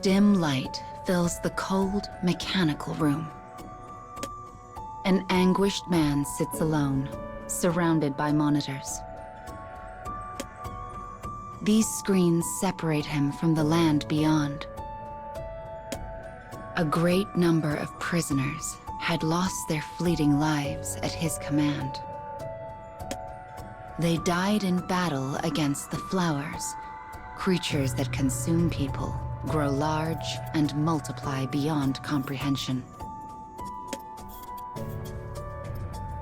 Dim light fills the cold, mechanical room. An anguished man sits alone, surrounded by monitors. These screens separate him from the land beyond. A great number of prisoners had lost their fleeting lives at his command. They died in battle against the flowers, creatures that consume people, grow large, and multiply beyond comprehension.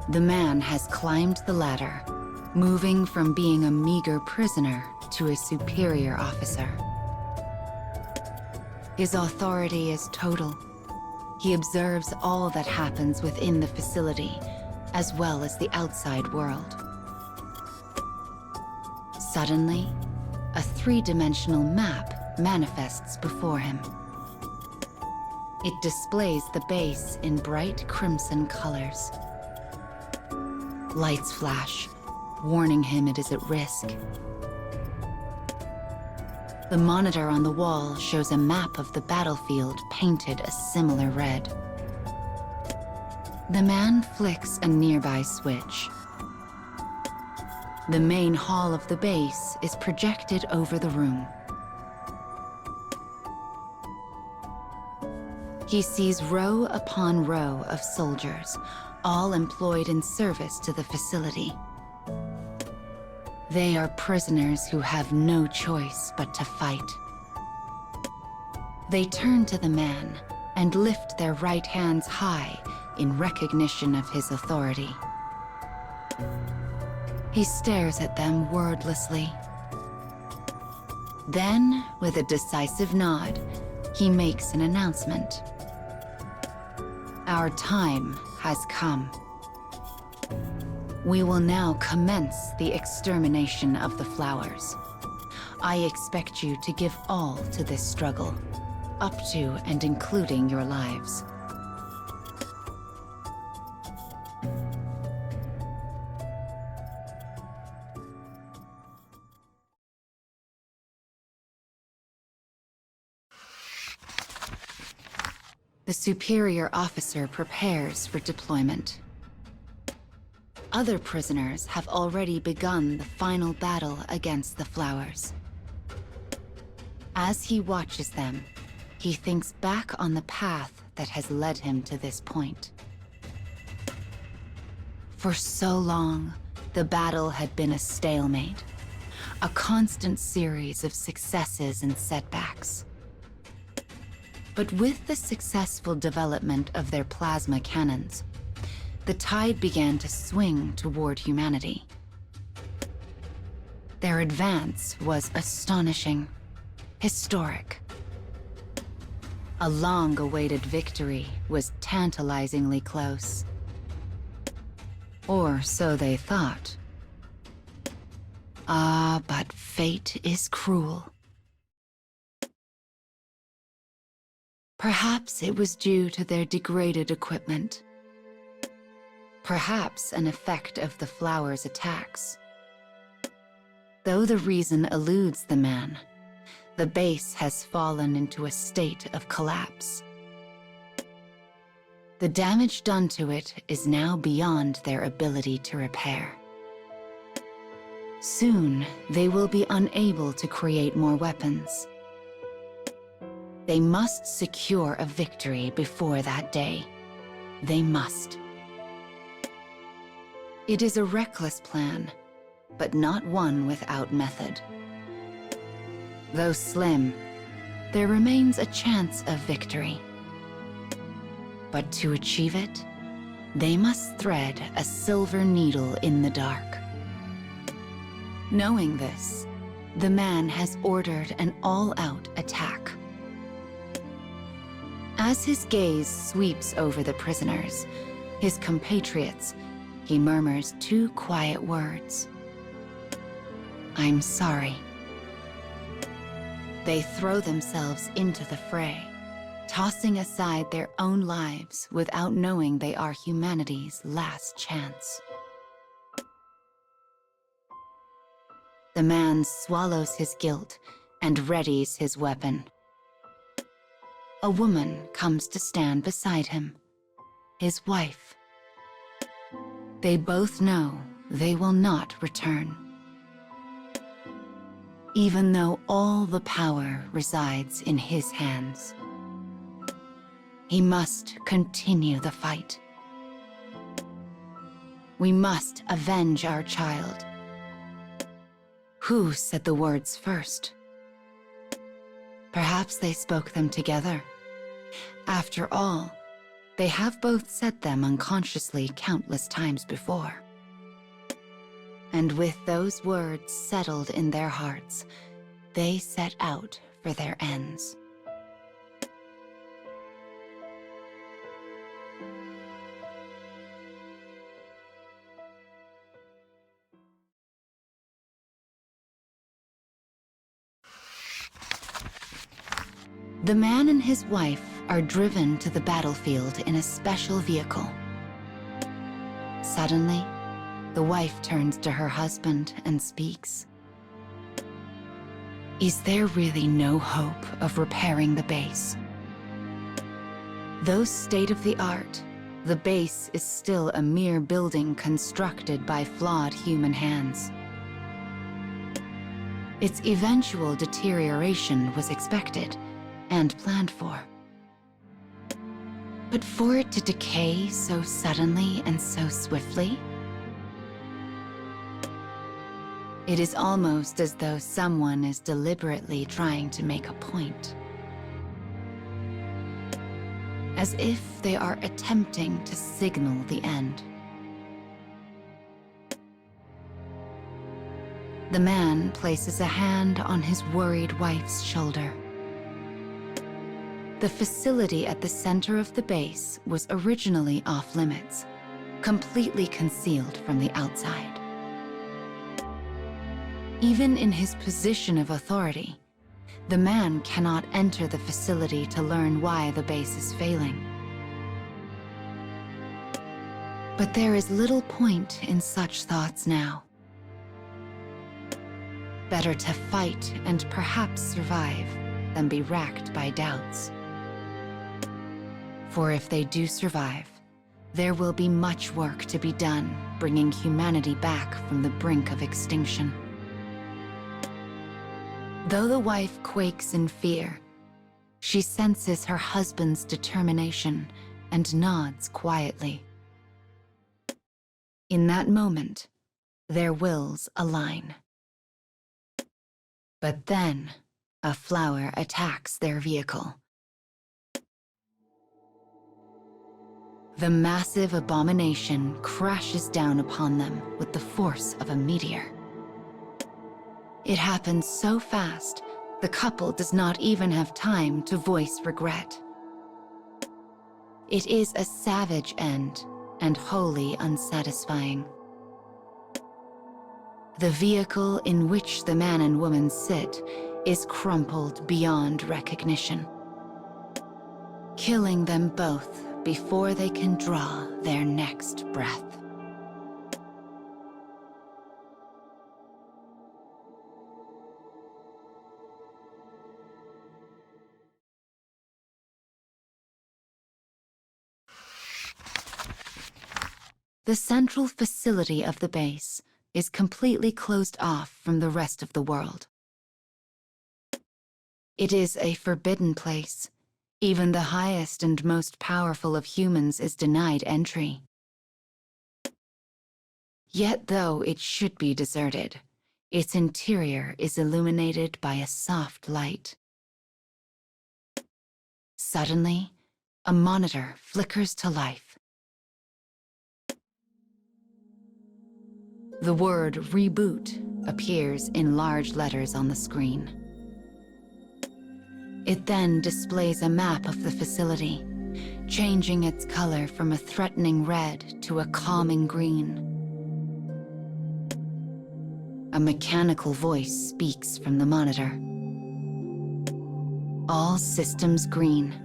The man has climbed the ladder, moving from being a meager prisoner to a superior officer. His authority is total. He observes all that happens within the facility, as well as the outside world. Suddenly, a three-dimensional map manifests before him. It displays the base in bright crimson colors. Lights flash, warning him it is at risk. The monitor on the wall shows a map of the battlefield painted a similar red. The man flicks a nearby switch. The main hall of the base is projected over the room. He sees row upon row of soldiers, all employed in service to the facility. They are prisoners who have no choice but to fight. They turn to the man and lift their right hands high in recognition of his authority. He stares at them wordlessly. Then, with a decisive nod, he makes an announcement. Our time has come. We will now commence the extermination of the flowers. I expect you to give all to this struggle, up to and including your lives. The superior officer prepares for deployment. Other prisoners have already begun the final battle against the flowers. As he watches them, he thinks back on the path that has led him to this point. For so long, the battle had been a stalemate, a constant series of successes and setbacks. But with the successful development of their plasma cannons, the tide began to swing toward humanity. Their advance was astonishing, historic. A long-awaited victory was tantalizingly close. Or so they thought. Ah, but fate is cruel. Perhaps it was due to their degraded equipment. Perhaps an effect of the flowers' attacks. Though the reason eludes the man, the base has fallen into a state of collapse. The damage done to it is now beyond their ability to repair. Soon, they will be unable to create more weapons. They must secure a victory before that day. They must. It is a reckless plan, but not one without method. Though slim, there remains a chance of victory. But to achieve it, they must thread a silver needle in the dark. Knowing this, the man has ordered an all-out attack. As his gaze sweeps over the prisoners, his compatriots, he murmurs two quiet words. I'm sorry. They throw themselves into the fray, tossing aside their own lives without knowing they are humanity's last chance. The man swallows his guilt and readies his weapon. a woman comes to stand beside him, his wife. They both know they will not return. Even though all the power resides in his hands, he must continue the fight. We must avenge our child. Who said the words first? Perhaps they spoke them together. After all, they have both said them unconsciously countless times before. And with those words settled in their hearts, they set out for their ends. The man and his wife are driven to the battlefield in a special vehicle. Suddenly, the wife turns to her husband and speaks. Is there really no hope of repairing the base? Though state-of-the-art, the base is still a mere building constructed by flawed human hands. Its eventual deterioration was expected and planned for. But for it to decay so suddenly and so swiftly, it is almost as though someone is deliberately trying to make a point. As if they are attempting to signal the end. The man places a hand on his worried wife's shoulder. The facility at the center of the base was originally off-limits, completely concealed from the outside. Even in his position of authority, the man cannot enter the facility to learn why the base is failing. But there is little point in such thoughts now. Better to fight and perhaps survive than be racked by doubts. For if they do survive, there will be much work to be done bringing humanity back from the brink of extinction. Though the wife quakes in fear, she senses her husband's determination and nods quietly. In that moment, their wills align. But then, a flower attacks their vehicle. The massive abomination crashes down upon them with the force of a meteor. It happens so fast, the couple does not even have time to voice regret. It is a savage end and wholly unsatisfying. The vehicle in which the man and woman sit is crumpled beyond recognition, killing them both before they can draw their next breath. The central facility of the base is completely closed off from the rest of the world. It is a forbidden place. Even the highest and most powerful of humans is denied entry. Yet though it should be deserted, its interior is illuminated by a soft light. Suddenly, a monitor flickers to life. The word "reboot" appears in large letters on the screen. It then displays a map of the facility, changing its color from a threatening red to a calming green. A mechanical voice speaks from the monitor. All systems green.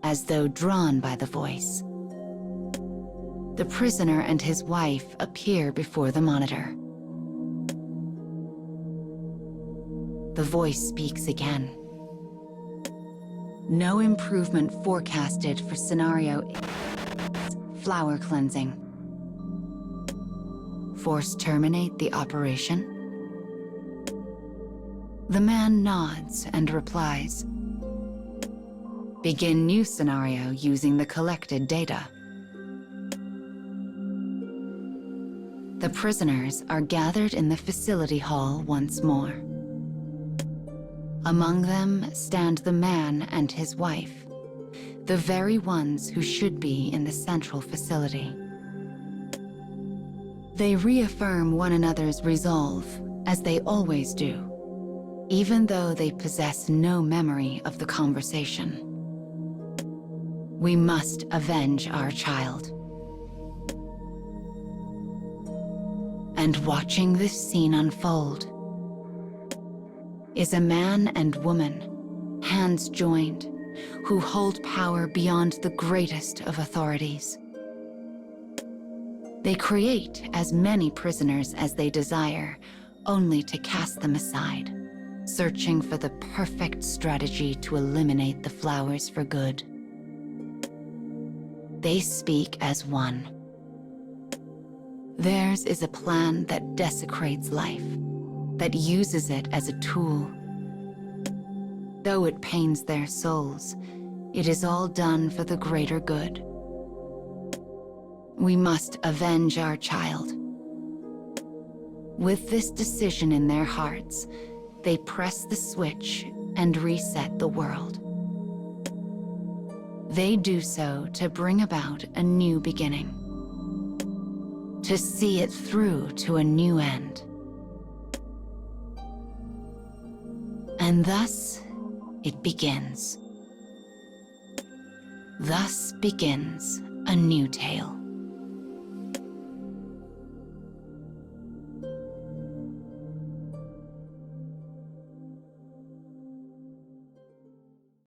As though drawn by the voice, the prisoner and his wife appear before the monitor. The voice speaks again. No improvement forecasted for scenario flower cleansing. Force terminate the operation? The man nods and replies. Begin new scenario using the collected data. The prisoners are gathered in the facility hall once more. Among them stand the man and his wife, the very ones who should be in the central facility. They reaffirm one another's resolve, as they always do, even though they possess no memory of the conversation. We must avenge our child. And watching this scene unfold is a man and woman, hands joined, who hold power beyond the greatest of authorities. They create as many prisoners as they desire, only to cast them aside, searching for the perfect strategy to eliminate the flowers for good. They speak as one. Theirs is a plan that desecrates life, that uses it as a tool. Though it pains their souls, it is all done for the greater good. We must avenge our child. With this decision in their hearts, they press the switch and reset the world. They do so to bring about a new beginning, to see it through to a new end. And thus, it begins. Thus begins a new tale.